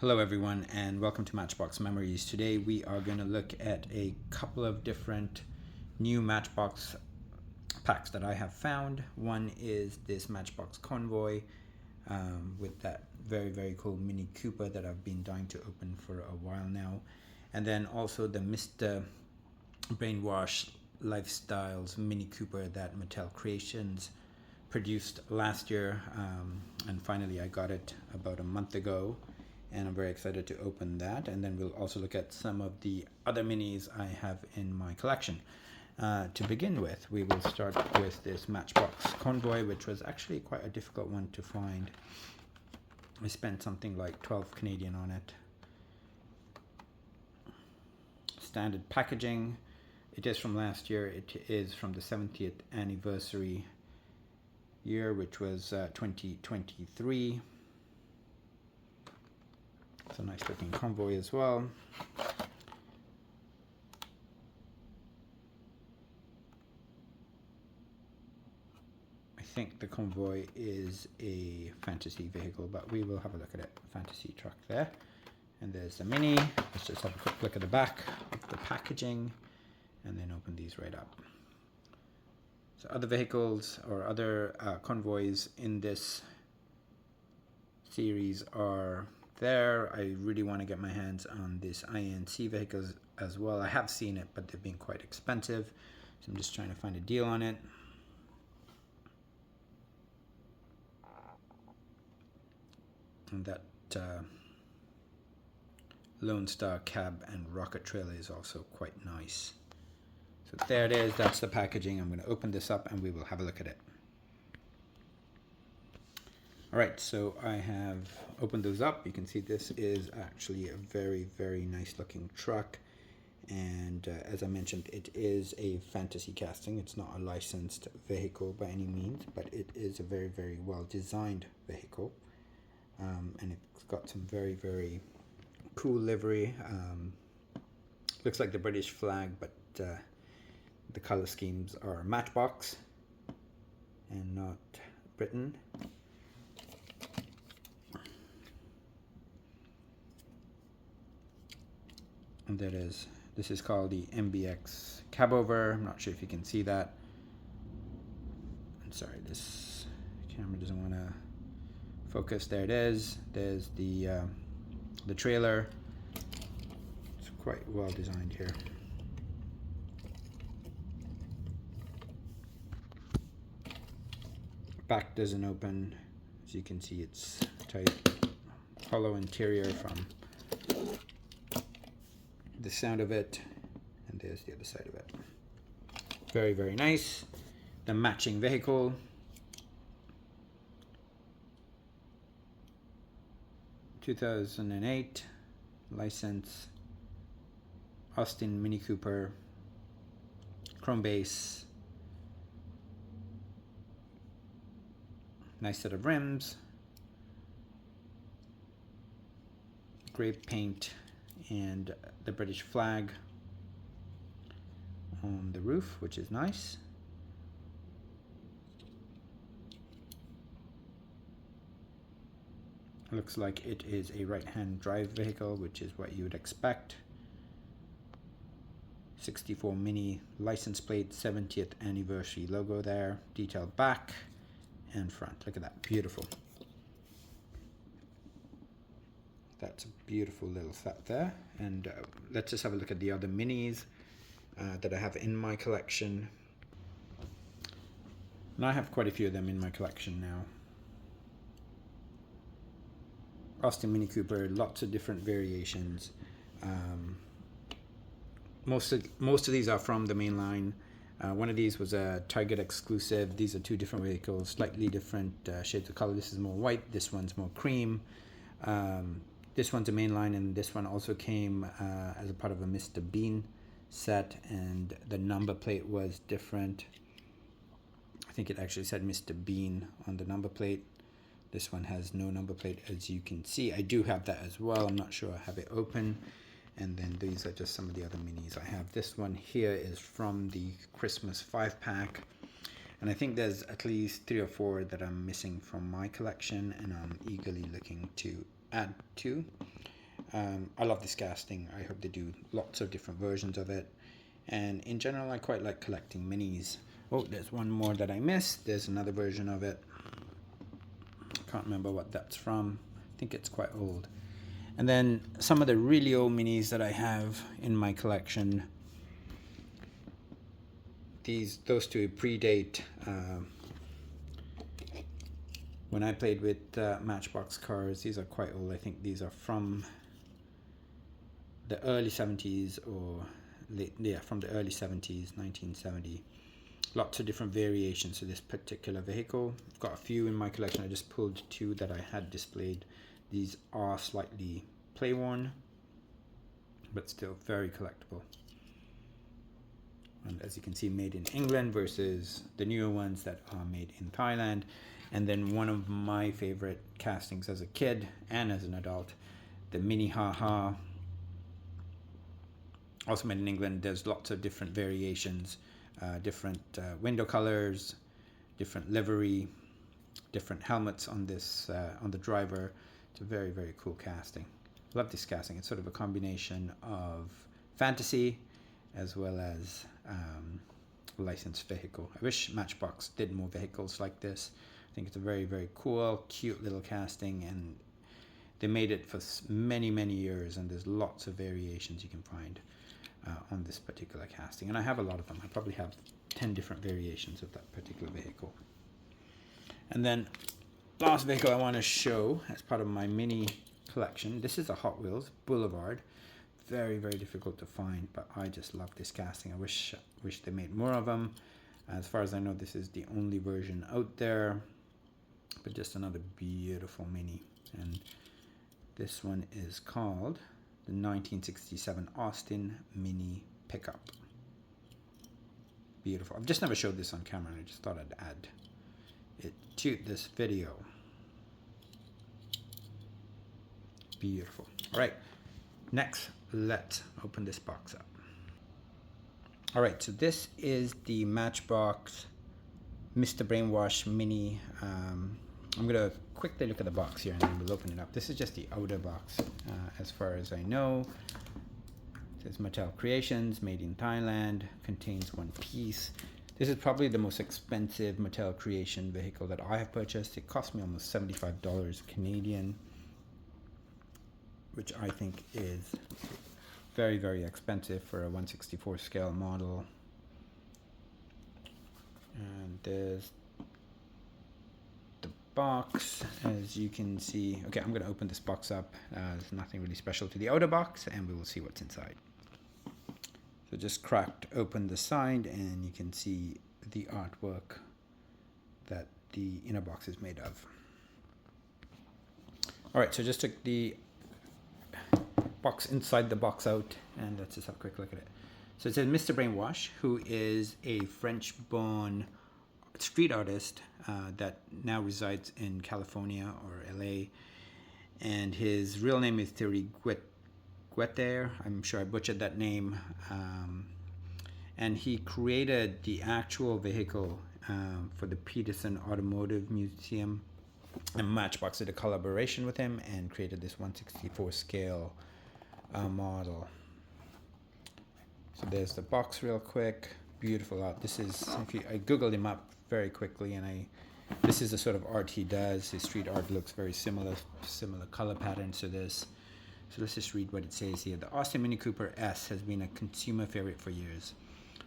Hello everyone and welcome to Matchbox Memories. Today we are going to look at a couple of different new Matchbox packs that I have found. One is this Matchbox Convoy with that very cool Mini Cooper that I've been dying to open for a while now. And then also the Mr. Brainwash Lifestyles Mini Cooper that Mattel Creations produced last year, and finally I got it about a month ago, and I'm very excited to open that. And then we'll also look at some of the other minis I have in my collection. To begin with, we will start with this Matchbox Convoy, which was actually quite a difficult one to find. I spent something like 12 Canadian on it. Standard packaging. It is from last year. It is from the 70th anniversary year, which was 2023. It's a nice looking Convoy as well. I think the Convoy is a fantasy vehicle, but we will have a look at it. Fantasy truck there. And there's the Mini. Let's just have a quick look at the back of the packaging and then open these right up. So other vehicles or other Convoys in this series are there. I really want to get my hands on this INC vehicles as well. I have seen it, but they've been quite expensive, so I'm just trying to find a deal on it. And that Lone Star cab and rocket trailer is also quite nice. So there it is. That's the packaging. I'm going to open this up and we will have a look at it. Alright, so I have opened those up. You can see this is actually a very nice looking truck, and as I mentioned, it is a fantasy casting. It's not a licensed vehicle by any means, but it is a very well designed vehicle, and it's got some very cool livery. Looks like the British flag, but the color schemes are Matchbox and not Britain. And there it is. This is called the MBX Cabover. I'm not sure if you can see that. I'm sorry, this camera doesn't want to focus. There it is. There's the trailer. It's quite well designed here. Back doesn't open. As you can see, it's tight. Hollow interior from the sound of it, and there's the other side of it. Very nice. The matching vehicle. (2008) license. Austin Mini Cooper. Chrome base. Nice set of rims. Great paint. And the British flag on the roof, which is nice. Looks like it is a right-hand drive vehicle, which is what you would expect. 64 Mini license plate, 70th anniversary logo there. Detailed back and front. Look at that, beautiful. That's a beautiful little set there. And let's just have a look at the other minis that I have in my collection. And I have quite a few of them in my collection now. Austin Mini Cooper, lots of different variations. Most of these are from the main line. One of these was a Target exclusive. These are two different vehicles, slightly different shades of color. This is more white, this one's more cream. This one's a main line, and this one also came as a part of a Mr. Bean set, and the number plate was different. I think it actually said Mr. Bean on the number plate. This one has no number plate, as you can see. I do have that as well. I'm not sure I have it open. And then these are just some of the other minis I have. This one here is from the Christmas 5-pack. And I think there's at least 3 or 4 that I'm missing from my collection, and I'm eagerly looking to add to. I love this casting. I hope they do lots of different versions of it. And in general, I quite like collecting minis. Oh, there's one more that I missed. There's another version of it. I can't remember what that's from. I think it's quite old. And then some of the really old minis that I have in my collection. Those two predate when I played with Matchbox cars. These are quite old. I think these are from the early 70s or late, yeah, from the early 70s, 1970. Lots of different variations of this particular vehicle. I've got a few in my collection. I just pulled two that I had displayed. These are slightly play worn, but still very collectible. And as you can see, made in England versus the newer ones that are made in Thailand. And then one of my favorite castings as a kid and as an adult, the Mini Ha-Ha, also made in England. There's lots of different variations, different window colors, different livery, different helmets on this on the driver. It's a very, very cool casting. Love this casting. It's sort of a combination of fantasy as well as licensed vehicle. I wish Matchbox did more vehicles like this. I think it's a very, very cool, cute little casting, and they made it for many, many years, and there's lots of variations you can find on this particular casting. And I have a lot of them. I probably have 10 different variations of that particular vehicle. And then last vehicle I want to show as part of my mini collection. This is a Hot Wheels Boulevard. Very, very difficult to find, but I just love this casting. I wish they made more of them. As far as I know, this is the only version out there, but just another beautiful mini. And this one is called the 1967 Austin Mini Pickup. Beautiful. I've just never showed this on camera, and I just thought I'd add it to this video. Beautiful. All right, next, let's open this box up. All right, so this is the Matchbox Mr. Brainwash Mini. I'm gonna quickly look at the box here and then we'll open it up. This is just the outer box, as far as I know. It says Mattel Creations, made in Thailand, contains one piece. This is probably the most expensive Mattel Creation vehicle that I have purchased. It cost me almost $75 Canadian, which I think is very, very expensive for a 1/64 scale model. And there's the box, as you can see. Okay, I'm going to open this box up. There's nothing really special to the outer box, and we will see what's inside. So just cracked open the side, and you can see the artwork that the inner box is made of. All right, so just took the box inside the box out, and let's just have a quick look at it. So it says Mr. Brainwash, who is a French-born street artist that now resides in California or LA, and his real name is Thierry Guetter. I'm sure I butchered that name. And he created the actual vehicle for the Peterson Automotive Museum, and Matchbox did a collaboration with him and created this 1/64 scale model. So there's the box real quick. Beautiful art. This is, I googled him up very quickly, and this is the sort of art he does. His street art looks very similar color patterns to this. So let's just read what it says here. The Austin Mini Cooper S has been a consumer favorite for years.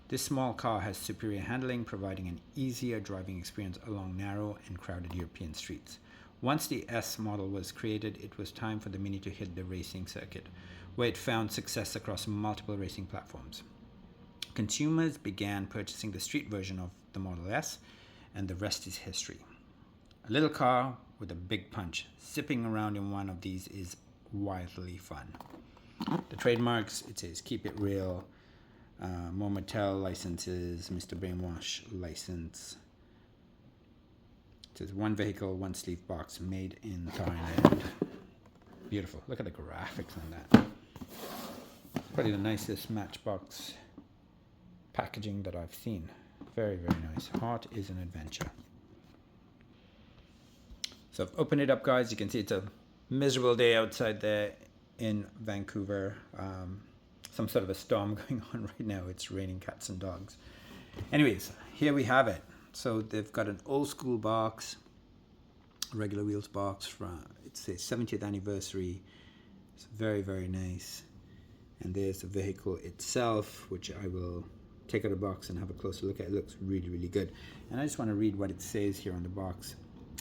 This small car has superior handling, providing an easier driving experience along narrow and crowded European streets. Once the S model was created, it was time for the Mini to hit the racing circuit, where it found success across multiple racing platforms. Consumers began purchasing the street version of the Model S, and the rest is history. A little car with a big punch. Zipping around in one of these is wildly fun. The trademarks, it says keep it real, more Mattel licenses, Mr. Brainwash license. It says one vehicle, one sleeve box, made in Thailand. Beautiful. Look at the graphics on that. Probably the nicest Matchbox packaging that I've seen. Very, very nice. Heart is an adventure. So I've opened it up, guys. You can see it's a Miserable day outside there in Vancouver. Some sort of a storm going on right now. It's raining cats and dogs. Anyways, here we have it. So they've got an old school box, regular wheels box from, it's a 70th anniversary. It's very, very nice. And there's the vehicle itself, which I will take out of the box and have a closer look at. It looks really, really good. And I just want to read what it says here on the box.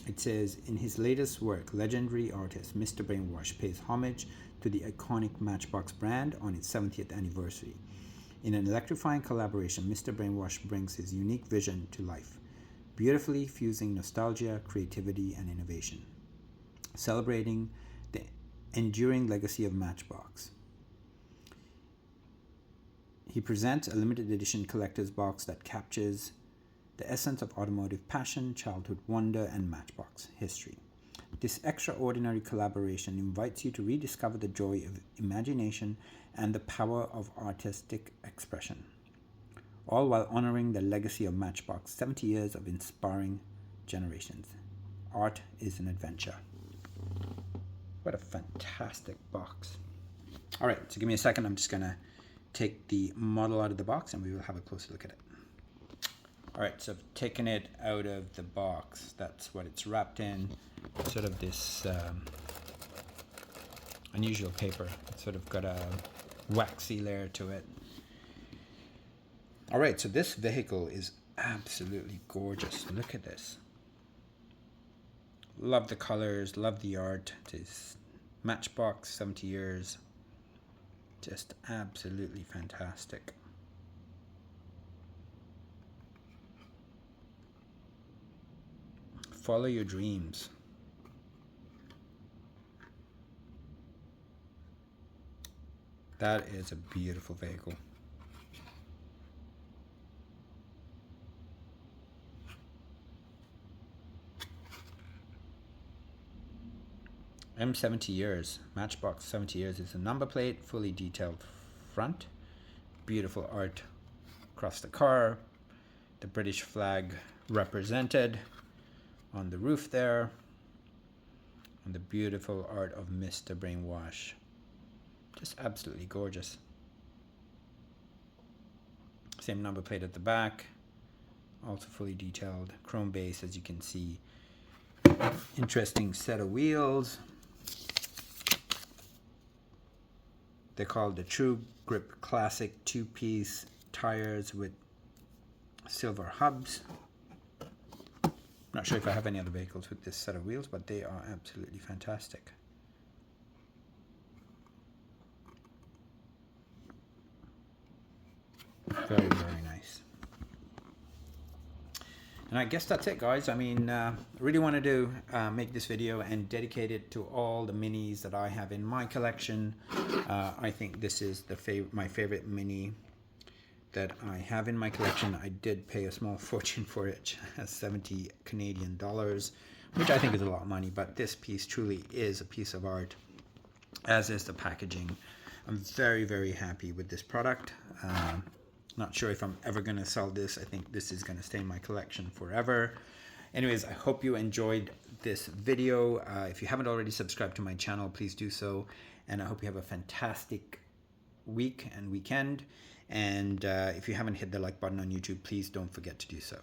It says, in his latest work, legendary artist Mr. Brainwash pays homage to the iconic Matchbox brand on its 70th anniversary. In an electrifying collaboration, Mr. Brainwash brings his unique vision to life, beautifully fusing nostalgia, creativity, and innovation, celebrating the enduring legacy of Matchbox. He presents a limited edition collector's box that captures the essence of automotive passion, childhood wonder, and Matchbox history. This extraordinary collaboration invites you to rediscover the joy of imagination and the power of artistic expression, all while honoring the legacy of Matchbox, 70 years of inspiring generations. Art is an adventure. What a fantastic box. All right, so give me a second. I'm just going to take the model out of the box and we will have a closer look at it. All right, so I've taken it out of the box. That's what it's wrapped in, sort of this unusual paper. It's sort of got a waxy layer to it. All right, so this vehicle is absolutely gorgeous. Look at this. Love the colors, love the art. It is Matchbox, 70 years. Just absolutely fantastic. Follow your dreams. That is a beautiful vehicle. M70 years, Matchbox 70 years is a number plate, fully detailed front, beautiful art across the car, the British flag represented on the roof there, and the beautiful art of Mr. Brainwash. Just absolutely gorgeous. Same number plate at the back, also fully detailed, chrome base as you can see. Interesting set of wheels. They're called the True Grip Classic 2-piece tires with silver hubs. Not sure if I have any other vehicles with this set of wheels, but they are absolutely fantastic. Very, very nice. And I guess that's it, guys. I mean, I really wanted to make this video and dedicate it to all the minis that I have in my collection. I think this is my favorite mini that I have in my collection. I did pay a small fortune for it, 70 Canadian dollars, which I think is a lot of money, but this piece truly is a piece of art, as is the packaging. I'm very, very happy with this product. Not sure if I'm ever going to sell this. I think this is going to stay in my collection forever. Anyways, I hope you enjoyed this video. If you haven't already subscribed to my channel, please do so. And I hope you have a fantastic week and weekend. And if you haven't hit the like button on YouTube, please don't forget to do so.